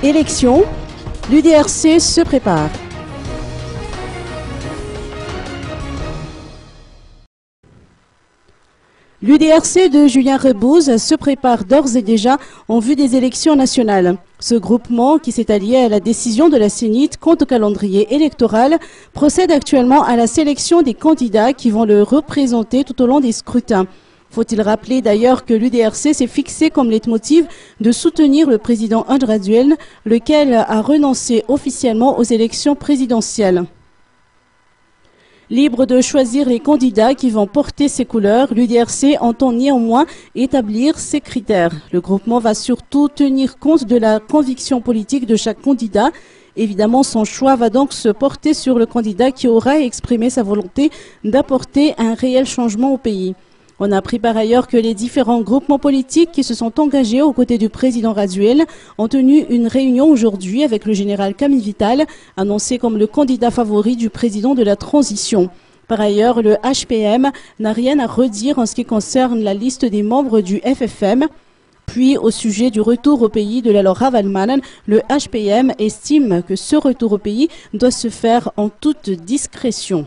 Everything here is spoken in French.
Élections, l'UDRC se prépare. L'UDRC de Julien Rebouze se prépare d'ores et déjà en vue des élections nationales. Ce groupement, qui s'est allié à la décision de la CENIT quant au calendrier électoral, procède actuellement à la sélection des candidats qui vont le représenter tout au long des scrutins. Faut-il rappeler d'ailleurs que l'UDRC s'est fixé comme leitmotiv de soutenir le président Andraduel, lequel a renoncé officiellement aux élections présidentielles. Libre de choisir les candidats qui vont porter ses couleurs, l'UDRC entend néanmoins établir ses critères. Le groupement va surtout tenir compte de la conviction politique de chaque candidat. Évidemment, son choix va donc se porter sur le candidat qui aura exprimé sa volonté d'apporter un réel changement au pays. On a appris par ailleurs que les différents groupements politiques qui se sont engagés aux côtés du président Raduel ont tenu une réunion aujourd'hui avec le général Camille Vital, annoncé comme le candidat favori du président de la transition. Par ailleurs, le HPM n'a rien à redire en ce qui concerne la liste des membres du FFM. Puis, au sujet du retour au pays de la Laura Valmanen, le HPM estime que ce retour au pays doit se faire en toute discrétion.